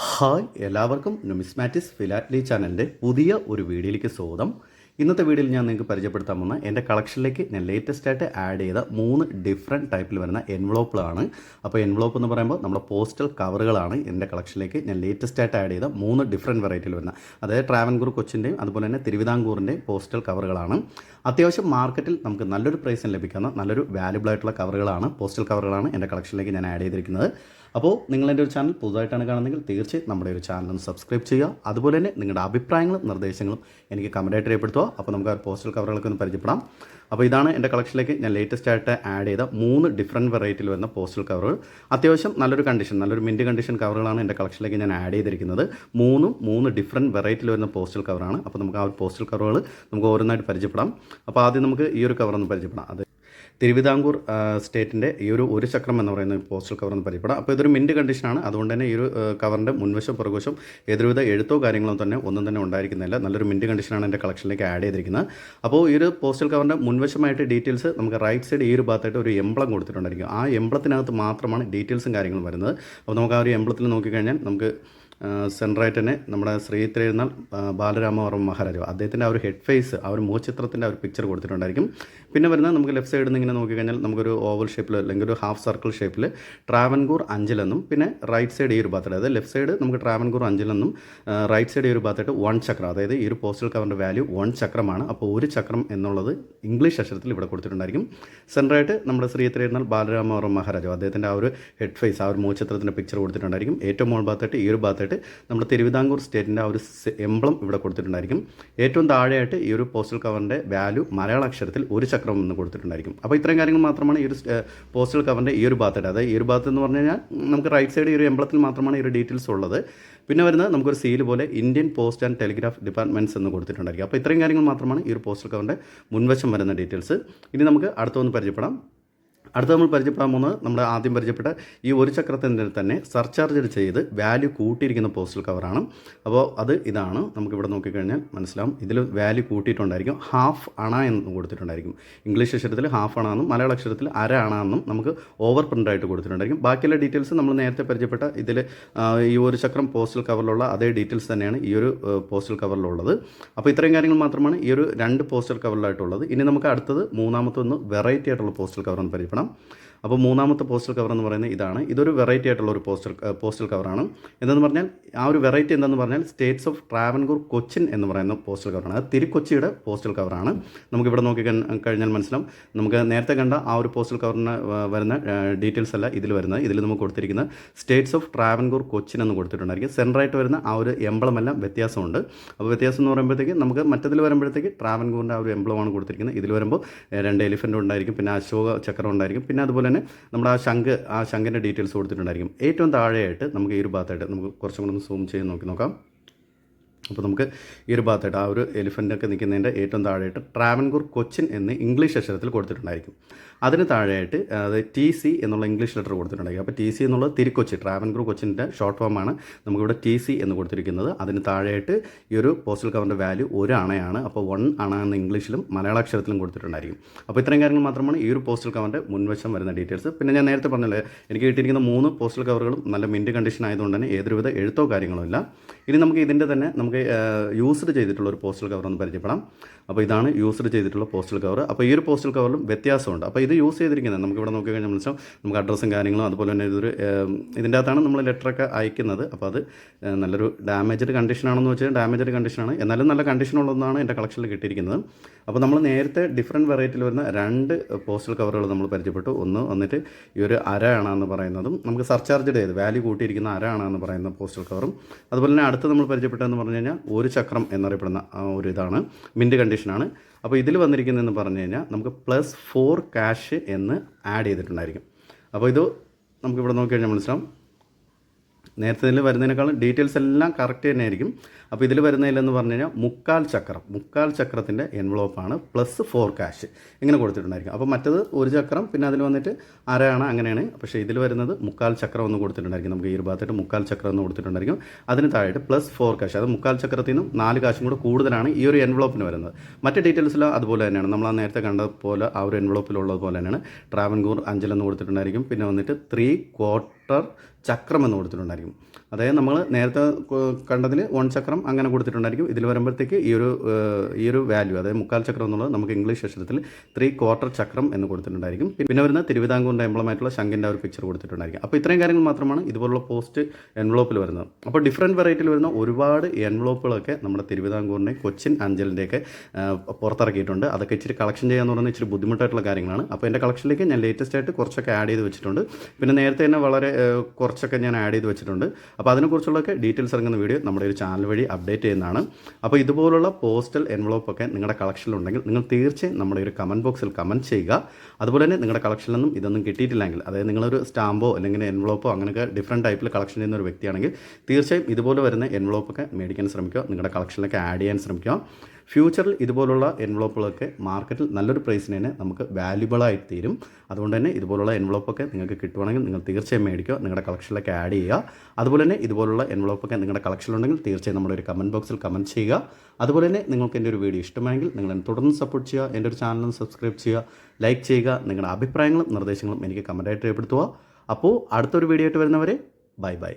Hi എല്ലാവർക്കും നുമിസ്മാറ്റിക്സ് ഫിലാറ്റ്ലി ചാനലിൻ്റെ പുതിയ ഒരു വീഡിയോയിലേക്ക് സ്വാഗതം. ഇന്നത്തെ വീഡിയോയിൽ ഞാൻ നിങ്ങൾക്ക് പരിചയപ്പെടുത്താൻ പോകുന്ന എൻ്റെ കളക്ഷനിലേക്ക് ഞാൻ ലേറ്റസ്റ്റ് ആയിട്ട് ആഡ് ചെയ്ത 3 ഡിഫറെൻറ്റ് ടൈപ്പിൽ വരുന്ന എൻവലോപ്പുകളാണ്. അപ്പോൾ എൻവലോപ്പ് എന്ന് പറയുമ്പോൾ നമ്മുടെ പോസ്റ്റൽ കവറുകളാണ് എൻ്റെ കളക്ഷനിലേക്ക് ഞാൻ ലേറ്റസ്റ്റ് ആയിട്ട് ആഡ് ചെയ്ത 3 ഡിഫറെൻറ്റ് വെറൈറ്റിയിൽ വരുന്ന, അതായത് ട്രാവൻകൂർ കൊച്ചിൻ്റെയും അതുപോലെ തന്നെ തിരുവിതാംകൂറിൻ്റെയും പോസ്റ്റൽ കവറുകളാണ്. അത്യാവശ്യം മാർക്കറ്റിൽ നമുക്ക് നല്ലൊരു പ്രൈസിന് ലഭിക്കുന്ന നല്ലൊരു വാല്യുബിൾ ആയിട്ടുള്ള കവറുകളാണ്, പോസ്റ്റൽ കവറുകളാണ് എൻ്റെ കളക്ഷനിലേക്ക് ഞാൻ ആഡ് ചെയ്തിരിക്കുന്നത്. അപ്പോൾ നിങ്ങൾ എൻ്റെ ഒരു ചാനൽ പുതുതായിട്ടാണ് കാണുന്നതെങ്കിൽ തീർച്ചയായും നമ്മുടെ ഒരു ചാനൽ ഒന്ന് സബ്സ്ക്രൈബ് ചെയ്യുക. അതുപോലെ തന്നെ നിങ്ങളുടെ അഭിപ്രായങ്ങളും നിർദ്ദേശങ്ങളും എനിക്ക് കമൻറ്റായിട്ട് രേഖപ്പെടുത്തുക. അപ്പോൾ നമുക്ക് ആ പോസ്റ്റൽ കവറുകളൊക്കെ ഒന്ന് പരിചയപ്പെടാം. അപ്പോൾ ഇതാണ് എൻ്റെ കളക്ഷനിലേക്ക് ഞാൻ ലേറ്റസ്റ്റ് ആയിട്ട് ആഡ് ചെയ്ത 3 ഡിഫറെൻറ്റ് വെറൈറ്റിയിൽ വരുന്ന പോസ്റ്റൽ കവറുകൾ. അത്യാവശ്യം നല്ലൊരു കണ്ടീഷൻ, നല്ലൊരു മിൻറ്റ് കണ്ടീഷൻ കവറുകളാണ് എൻ്റെ കളക്ഷനിലേക്ക് ഞാൻ ആഡ് ചെയ്തിരിക്കുന്നത്. 3 ഡിഫറെൻറ്റ് വെറൈറ്റിയിൽ വരുന്ന പോസ്റ്റൽ കവറാണ്. അപ്പോൾ നമുക്ക് ആ ഒരു പോസ്റ്റൽ കവറുകൾ നമുക്ക് ഓരോന്നായിട്ട് പരിചയപ്പെടാം. അപ്പോൾ ആദ്യം നമുക്ക് ഈ ഒരു കവർ ഒന്ന് പരിചയപ്പെടാം. അത് തിരുവിതാംകൂർ സ്റ്റേറ്റിൻ്റെ ഈ ഒരു ചക്രം എന്ന് പറയുന്ന പോസ്റ്റൽ കവർ എന്ന് പരിചയപ്പെടാം. അപ്പോൾ ഇതൊരു മിൻറ്റ് കണ്ടീഷനാണ്. അതുകൊണ്ട് തന്നെ ഈ ഒരു കവറിൻ്റെ മുൻവശം പുറകുവശം ഏതൊരുവിധ എഴുത്തോ കാര്യങ്ങളോ തന്നെ ഒന്നും തന്നെ ഉണ്ടായിരിക്കുന്നില്ല. നല്ലൊരു മിൻറ്റ് കണ്ടീഷനാണ് എൻ്റെ കളക്ഷനിലേക്ക് ആഡ് ചെയ്തിരിക്കുന്നത്. അപ്പോൾ ഈ ഒരു പോസ്റ്റൽ കവറിൻ്റെ മുൻവശമായിട്ട് ഡീറ്റെയിൽസ് നമുക്ക് റൈറ്റ് സൈഡ് ഈ ഒരു ഭാഗത്തായിട്ട് ഒരു എംബ്ലം കൊടുത്തിട്ടുണ്ടായിരിക്കും. ആ എംബ്ലത്തിനകത്ത് മാത്രമാണ് ഡീറ്റെയിൽസും കാര്യങ്ങളും വരുന്നത്. അപ്പോൾ നമുക്ക് ആ ഒരു എംബ്ലത്തിൽ നോക്കിക്കഴിഞ്ഞാൽ നമുക്ക് സെൻട്രായിട്ട് തന്നെ നമ്മുടെ ശ്രീ തിരുനാൾ ബാലരാമവർമ്മ മഹാരാജാവ് അദ്ദേഹത്തിൻ്റെ ആ ഒരു ഹെഡ് ഫേസ്, ആ ഒരു മുഖചിത്രത്തിൻ്റെ ആ ഒരു പിക്ചർ കൊടുത്തിട്ടുണ്ടായിരിക്കും. പിന്നെ വരുന്നത് നമുക്ക് ലെഫ്റ്റ് സൈഡിൽ നിന്ന് ഇങ്ങനെ നോക്കിക്കഴിഞ്ഞാൽ നമുക്കൊരു ഓവൽ ഷേപ്പിൽ അല്ലെങ്കിൽ ഒരു ഹാഫ് സർക്കിൾ ഷേപ്പിൽ ട്രാവൻകൂർ അഞ്ചിലെന്നും, പിന്നെ റൈറ്റ് സൈഡ് ഈ ഒരു ഭാഗത്തായിട്ട്, അതായത് ലെഫ്റ്റ് സൈഡ് നമുക്ക് ട്രാവൻകൂർ അഞ്ചിലെന്നും റൈറ്റ് സൈഡ് ഈ ഒരു ഭാഗത്തായിട്ട് 1 ചക്രം, അതായത് ഈ ഒരു പോസ്റ്റൽ കവറിൻ്റെ വാല്യൂ 1 ചക്രമാണ്. അപ്പോൾ ഒരു ചക്രം എന്നുള്ളത് ഇംഗ്ലീഷ് അക്ഷരത്തിൽ ഇവിടെ കൊടുത്തിട്ടുണ്ടായിരിക്കും. സെൻട്രായിട്ട് നമ്മുടെ ശ്രീ തിരുനാൾ ബാലരാമവർമ്മ മഹാരാജാവ് അദ്ദേഹത്തിൻ്റെ ആ ഒരു ഹെഡ് ഫേസ്, ആ ഒരു മുഖചിത്രത്തിൻ്റെ പിക്ചർ കൊടുത്തിട്ടുണ്ടായിരിക്കും. ഏറ്റവും മുകൾ ഭാഗത്തായിട്ട് ഈ ഒരു ഭാഗത്തായിട്ട് നമ്മുടെ തിരുവിതാംകൂർ സ്റ്റേറ്റിൻ്റെ ആ ഒരു എംബ്ലം ഇവിടെ കൊടുത്തിട്ടുണ്ടായിരിക്കും. ഏറ്റവും താഴെയായിട്ട് ഈ ഒരു പോസ്റ്റൽ കവറിൻ്റെ വാല്യൂ മലയാള അക്ഷരത്തിൽ 1 ചക്രം എന്ന് കൊടുത്തിട്ടുണ്ടായിരിക്കും. അപ്പോൾ ഇത്രയും കാര്യങ്ങൾ മാത്രമാണ് ഈ ഒരു പോസ്റ്റൽ കവറിൻ്റെ ഈ ഒരു ഭാഗത്തായിട്ട്, അതായത് ഈ ഒരു ഭാഗത്ത് എന്ന് പറഞ്ഞു കഴിഞ്ഞാൽ നമുക്ക് റൈറ്റ് സൈഡ് ഈ ഒരു എംബ്ലത്തിൽ മാത്രമാണ് ഈ ഒരു ഡീറ്റെയിൽസ് ഉള്ളത്. പിന്നെ വരുന്നത് നമുക്കൊരു സീല് പോലെ Indian post and telegraph departments എന്ന് കൊടുത്തിട്ടുണ്ടായിരിക്കും. അപ്പോൾ ഇത്രയും കാര്യങ്ങൾ മാത്രമാണ് ഈ ഒരു പോസ്റ്റൽ കവറിൻ്റെ മുൻവശം വരുന്ന ഡീറ്റെയിൽസ്. ഇനി നമുക്ക് അടുത്തൊന്ന് പരിചയപ്പെടാം. അടുത്ത നമ്മൾ പരിചയപ്പെടാൻ പോകുന്നത് നമ്മൾ ആദ്യം പരിചയപ്പെട്ട ഈ ഒരു ചക്രത്തിൻ്റെ തന്നെ സർചാർജ് ചെയ്ത് വാല്യൂ കൂട്ടിയിരിക്കുന്ന പോസ്റ്റൽ കവറാണ്. അപ്പോൾ അത് ഇതാണ്. നമുക്കിവിടെ നോക്കിക്കഴിഞ്ഞാൽ മനസ്സിലാവും, ഇതിൽ വാല്യൂ കൂട്ടിയിട്ടുണ്ടായിരിക്കും. ഹാഫ് അണ എന്ന് കൊടുത്തിട്ടുണ്ടായിരിക്കും. ഇംഗ്ലീഷ് അക്ഷരത്തിൽ ഹാഫ് അണ എന്നും മലയാള അക്ഷരത്തിൽ അര അണ എന്നും നമുക്ക് ഓവർ പ്രിൻ്റായിട്ട് കൊടുത്തിട്ടുണ്ടായിരിക്കും. ബാക്കിയുള്ള ഡീറ്റെയിൽസ് നമ്മൾ നേരത്തെ പരിചയപ്പെട്ട ഇതിൽ ഈ ഒരു ചക്രം പോസ്റ്റൽ കവറിലുള്ള അതേ ഡീറ്റെയിൽസ് തന്നെയാണ് ഈ ഒരു പോസ്റ്റൽ കവറിലുള്ളത്. അപ്പോൾ ഇത്രയും കാര്യങ്ങൾ മാത്രമാണ് ഈ ഒരു 2 പോസ്റ്റൽ കവറിലായിട്ടുള്ളത്. ഇനി നമുക്ക് അടുത്തത് മൂന്നാമത്തെ ഒന്ന് വെറൈറ്റി ആയിട്ടുള്ള പോസ്റ്റൽ കവർ എന്ന് പരിചയപ്പെടാം. അപ്പോൾ മൂന്നാമത്തെ പോസ്റ്റൽ കവർ എന്ന് പറയുന്നത് ഇതാണ്. ഇതൊരു വെറൈറ്റി ആയിട്ടുള്ള ഒരു പോസ്റ്റൽ കവറാണ്. എന്തെന്ന് പറഞ്ഞാൽ ആ ഒരു വെറൈറ്റി എന്തെന്ന് പറഞ്ഞാൽ സ്റ്റേറ്റ്സ് ഓഫ് ട്രാവൻകൂർ കൊച്ചിൻ എന്ന് പറയുന്ന പോസ്റ്റൽ കവറാണ്. അത് തിരുക്കൊച്ചിയുടെ പോസ്റ്റൽ കവറാണ്. നമുക്കിവിടെ നോക്കി കഴിഞ്ഞാൽ മനസ്സിലാവും, നമുക്ക് നേരത്തെ കണ്ട ആ ഒരു പോസ്റ്റൽ കവറിന് വരുന്ന ഡീറ്റെയിൽസ് അല്ല ഇതിൽ വരുന്നത്. ഇതിൽ നമുക്ക് കൊടുത്തിരിക്കുന്ന സ്റ്റേറ്റ്സ് ഓഫ് ട്രാവൻകൂർ കൊച്ചിൻ എന്ന് കൊടുത്തിട്ടുണ്ടായിരിക്കും. സെൻട്രായിട്ട് വരുന്ന ആ ഒരു എംബ്ലമെല്ലാം വ്യത്യാസമുണ്ട്. അപ്പോൾ വ്യത്യാസം എന്ന് പറയുമ്പോഴത്തേക്ക് നമുക്ക് മറ്റതിൽ വരുമ്പോഴത്തേക്ക് ട്രാവൻകൂറിൻ്റെ ആ ഒരു എംബ്ലമാണ് കൊടുത്തിരിക്കുന്നത്. ഇതിൽ വരുമ്പോൾ 2 എലിഫൻ്റ് ഉണ്ടായിരിക്കും, പിന്നെ അശോക ചക്രം ഉണ്ടായിരിക്കും, പിന്നെ അതുപോലെ തന്നെ നമ്മുടെ ആ ശംഖിൻ്റെ ഡീറ്റെയിൽസ് കൊടുത്തിട്ടുണ്ടായിരിക്കും. ഏറ്റവും താഴെയായിട്ട് നമുക്ക് ഈ ഒരു ഭാഗത്തായിട്ട് നമുക്ക് കുറച്ചും കൂടെ ഒന്ന് സൂം ചെയ്ത് നോക്കാം. അപ്പോൾ നമുക്ക് ഈ ഒരു ഭാഗത്തായിട്ട് ആ ഒരു എലിഫൻ്റൊക്കെ നിൽക്കുന്നതിൻ്റെ ഏറ്റവും താഴെയായിട്ട് ട്രാവൻകൂർ കൊച്ചിൻ എന്ന് ഇംഗ്ലീഷ് അക്ഷരത്തിൽ കൊടുത്തിട്ടുണ്ടായിരിക്കും. അതിന് താഴെയായിട്ട് അത് TC എന്നുള്ള ഇംഗ്ലീഷ് ലെറ്റർ കൊടുത്തിട്ടുണ്ടായിരിക്കും. അപ്പോൾ TC എന്നുള്ളത് തിരുക്കൊച്ചി, ട്രാവൻകൂർ കൊച്ചിൻ്റെ ഷോർട്ട് ഫോമാണ് നമുക്കിവിടെ TC എന്ന് കൊടുത്തിരിക്കുന്നത്. അതിന് താഴെയായിട്ട് ഈ ഒരു പോസ്റ്റൽ കവറിൻ്റെ വാല്യൂ 1 അണയാണ്. അപ്പോൾ 1 അണ എന്ന് ഇംഗ്ലീഷിലും മലയാള അക്ഷരത്തിലും കൊടുത്തിട്ടുണ്ടായിരിക്കും. അപ്പോൾ ഇത്രയും കാര്യങ്ങൾ മാത്രമാണ് ഈ ഒരു പോസ്റ്റൽ കവറിൻ്റെ മുൻവശം വരുന്ന ഡീറ്റെയിൽസ്. പിന്നെ ഞാൻ നേരത്തെ പറഞ്ഞല്ലേ, എനിക്ക് കിട്ടിയിരിക്കുന്ന 3 പോസ്റ്റൽ കവറുകളും നല്ല മിൻറ്റ് കണ്ടീഷൻ ആയതുകൊണ്ട് തന്നെ ഏതൊരുവിധ എഴുത്തോ കാര്യങ്ങളോ ഇല്ല. ഇനി നമുക്ക് ഇതിൻ്റെ തന്നെ നമുക്ക് യൂസ്ഡ് ചെയ്തിട്ടുള്ള ഒരു പോസ്റ്റൽ കവർ ഒന്ന് പരിചയപ്പെടാം. അപ്പോൾ ഇതാണ് യൂസ്ഡ് ചെയ്തിട്ടുള്ള പോസ്റ്റൽ കവർ. അപ്പോൾ ഈ ഒരു പോസ്റ്റൽ കവറിലും വ്യത്യാസമുണ്ട്. അപ്പോൾ ഇത് യൂസ് ചെയ്തിരിക്കുന്നത് നമുക്കിവിടെ നോക്കി കഴിഞ്ഞാൽ മനസ്സിലാവും, നമുക്ക് അഡ്രസ്സും കാര്യങ്ങളും അതുപോലെ തന്നെ ഇതൊരു ഇതിൻ്റെ അകത്താണ് നമ്മൾ ലെറ്ററൊക്കെ അയക്കുന്നത്. അപ്പോൾ അത് നല്ലൊരു ഡാമേജ്ഡ് കണ്ടീഷനാണെന്ന് വെച്ചാൽ ഡാമേജ്ഡ് കണ്ടീഷനാണ്, എന്നാലും നല്ല കണ്ടീഷനുള്ളതാണ് എൻ്റെ കളക്ഷനിൽ കിട്ടിയിരിക്കുന്നത്. അപ്പോൾ നമ്മൾ നേരത്തെ ഡിഫറെൻറ്റ് വെറൈറ്റിയിൽ വരുന്ന 2 പോസ്റ്റൽ കവറുകൾ നമ്മൾ പരിചയപ്പെട്ടു. ഒന്ന് വന്നിട്ട് ഈ ഒരു അര ആണെന്ന് പറയുന്നതും നമുക്ക് സർചാർജഡ് ചെയ്ത് വാല്യൂ കൂട്ടിയിരിക്കുന്ന അര ആണെന്ന് പറയുന്ന പോസ്റ്റൽ കവറും, അതുപോലെ തന്നെ അടുത്ത് നമ്മൾ പരിചയപ്പെട്ടതെന്ന് പറഞ്ഞു കഴിഞ്ഞാൽ 1 ചക്രം എന്നറിയപ്പെടുന്ന ഒരു ഇതാണ്, മിൻറ്റ് കണ്ടീഷനാണ്. അപ്പോൾ ഇതിൽ വന്നിരിക്കുന്നതെന്ന് പറഞ്ഞു കഴിഞ്ഞാൽ നമുക്ക് +4 ക്യാഷ് എന്ന് ആഡ് ചെയ്തിട്ടുണ്ടായിരിക്കും. അപ്പോൾ ഇത് നമുക്കിവിടെ നോക്കി കഴിഞ്ഞാൽ മനസ്സിലാവും, നേരത്തെ ഇതിൽ വരുന്നതിനേക്കാളും ഡീറ്റെയിൽസ് എല്ലാം കറക്റ്റ് തന്നെയായിരിക്കും. അപ്പോൾ ഇതിൽ വരുന്നതിലെന്ന് പറഞ്ഞു കഴിഞ്ഞാൽ മുക്കാൽ ചക്രത്തിൻ്റെ എൻവലോപ്പാണ് +4 ക്യാഷ് ഇങ്ങനെ കൊടുത്തിട്ടുണ്ടായിരിക്കും. അപ്പോൾ മറ്റത് 1 ചക്രം, പിന്നെ അതിൽ വന്നിട്ട് അരയാണ്, അങ്ങനെയാണ്. പക്ഷേ ഇതിൽ വരുന്നത് മുക്കാൽ ചക്രം എന്ന് കൊടുത്തിട്ടുണ്ടായിരിക്കും. നമുക്ക് ഈ ഒരു ഭാഗത്തായിട്ട് മുക്കാൽ ചക്രം എന്ന് കൊടുത്തിട്ടുണ്ടായിരിക്കും. അതിന് താഴെയായിട്ട് +4 ക്യാഷ്, അത് മുക്കാൽ ചക്രത്തിൽ നിന്നും 4 കാശും കൂടെ കൂടുതലാണ് ഈ ഒരു എൻവലോപ്പിന് വരുന്നത്. മറ്റ് ഡീറ്റെയിൽസിൽ അതുപോലെ തന്നെയാണ്, നമ്മൾ ആ നേരത്തെ കണ്ടതുപോലെ ആ ഒരു എൻവലോപ്പിലുള്ളത് പോലെ തന്നെയാണ്. ട്രാവൻകൂർ 5 എന്ന് കൊടുത്തിട്ടുണ്ടായിരിക്കും. പിന്നെ വന്നിട്ട് 3/4 ചക്രം എന്ന് കൊടുത്തിട്ടുണ്ടായിരിക്കും. അതായത് നമ്മൾ നേരത്തെ കണ്ടതിൽ 1 ചക്രം അങ്ങനെ കൊടുത്തിട്ടുണ്ടായിരിക്കും. ഇതിൽ വരുമ്പോഴത്തേക്ക് ഈ ഒരു വാല്യൂ, അതായത് 1/4 ചക്രം എന്നുള്ളത് നമുക്ക് ഇംഗ്ലീഷ് അക്ഷരത്തിൽ 3/4 ചക്രം എന്ന് കൊടുത്തിട്ടുണ്ടായിരിക്കും. പിന്നെ വരുന്ന തിരുവിതാംകൂറിൻ്റെ എംബ്ലമായിട്ടുള്ള ശംഖിൻ്റെ ഒരു പിക്ചർ കൊടുത്തിട്ടുണ്ടായിരിക്കും. അപ്പോൾ ഇത്രയും കാര്യങ്ങൾ മാത്രമാണ് ഇതുപോലുള്ള പോസ്റ്റ് എൻവലോപ്പിൽ വരുന്നത്. അപ്പോൾ ഡിഫറൻറ്റ് വെറൈറ്റിയിൽ വരുന്ന ഒരുപാട് എൻവലോപ്പുകളൊക്കെ നമ്മുടെ തിരുവിതാംകൂറിൻ്റെയും കൊച്ചിൻ അഞ്ചലിൻ്റെയൊക്കെ പുറത്തിറക്കിയിട്ടുണ്ട്. അതൊക്കെ ഇച്ചിരി കളക്ഷൻ ചെയ്യാന്ന് പറയുന്നത് ഇച്ചിരി ബുദ്ധിമുട്ടായിട്ടുള്ള കാര്യങ്ങളാണ്. അപ്പോൾ എൻ്റെ കളക്ഷനിലേക്ക് ഞാൻ ലേറ്റസ്റ്റ് ആയിട്ട് കുറച്ചൊക്കെ ആഡ് ചെയ്ത് വെച്ചിട്ടുണ്ട്. പിന്നെ നേരത്തെ തന്നെ വളരെ കുറച്ചൊക്കെ ഞാൻ ആഡ് ചെയ്ത് വെച്ചിട്ടുണ്ട്. അപ്പോൾ അതിനെക്കുറിച്ചുള്ളൊക്കെ ഡീറ്റെയിൽസ് ഇറങ്ങുന്ന വീഡിയോ നമ്മുടെ ഒരു ചാനൽ വഴി അപ്ഡേറ്റ് ചെയ്യുന്നതാണ്. അപ്പോൾ ഇതുപോലുള്ള പോസ്റ്റൽ എൻവലോപ്പൊക്കെ നിങ്ങളുടെ കളക്ഷനിലുണ്ടെങ്കിൽ നിങ്ങൾ തീർച്ചയായും നമ്മുടെ ഒരു കമൻറ്റ് ബോക്സിൽ കമൻറ്റ് ചെയ്യുക. അതുപോലെ തന്നെ നിങ്ങളുടെ കളക്ഷനിലൊന്നും ഇതൊന്നും കിട്ടിയിട്ടില്ലെങ്കിൽ, അതായത് നിങ്ങളൊരു സ്റ്റാമ്പോ അല്ലെങ്കിൽ എൻവലോപ്പോ അങ്ങനെയൊക്കെ ഡിഫറൻറ്റ് ടൈപ്പിൽ കളക്ഷൻ ചെയ്യുന്ന ഒരു വ്യക്തിയാണെങ്കിൽ തീർച്ചയായും ഇതുപോലെ വരുന്ന എൻവലോപ്പൊക്കെ മേടിക്കാൻ ശ്രമിക്കുക, നിങ്ങളുടെ കളക്ഷനിലൊക്കെ ആഡ് ചെയ്യാൻ ശ്രമിക്കുക. ഫ്യൂച്ചറിൽ ഇതുപോലുള്ള എൻവലോപ്പുകളൊക്കെ മാർക്കറ്റിൽ നല്ലൊരു പ്രൈസിന് തന്നെ നമുക്ക് വാല്യുബിളായി തീരും. അതുകൊണ്ട് തന്നെ ഇതുപോലുള്ള എൻവലോപ്പൊക്കെ നിങ്ങൾക്ക് കിട്ടുവാണെങ്കിൽ നിങ്ങൾ തീർച്ചയായും മേടിക്കുക, നിങ്ങളുടെ കളക്ഷനിലൊക്കെ ആഡ് ചെയ്യുക. അതുപോലെ തന്നെ ഇതുപോലുള്ള എൻവലോപ്പൊക്കെ നിങ്ങളുടെ കളക്ഷനിലുണ്ടെങ്കിൽ തീർച്ചയായും നമ്മുടെ ഒരു കമൻറ്റ് ബോക്സിൽ കമൻറ്റ് ചെയ്യുക. അതുപോലെ തന്നെ നിങ്ങൾക്ക് എൻ്റെ ഒരു വീഡിയോ ഇഷ്ടമായെങ്കിൽ നിങ്ങൾ എന്നെ തുടർന്ന് സപ്പോർട്ട് ചെയ്യുക, എൻ്റെ ഒരു ചാനലും സബ്സ്ക്രൈബ് ചെയ്യുക, ലൈക്ക് ചെയ്യുക, നിങ്ങളുടെ അഭിപ്രായങ്ങളും നിർദ്ദേശങ്ങളും എനിക്ക് കമൻറ്റായിട്ട് രേഖപ്പെടുത്തുക. അപ്പോൾ അടുത്തൊരു വീഡിയോ ആയിട്ട് വരുന്നവരെ ബൈ ബൈ.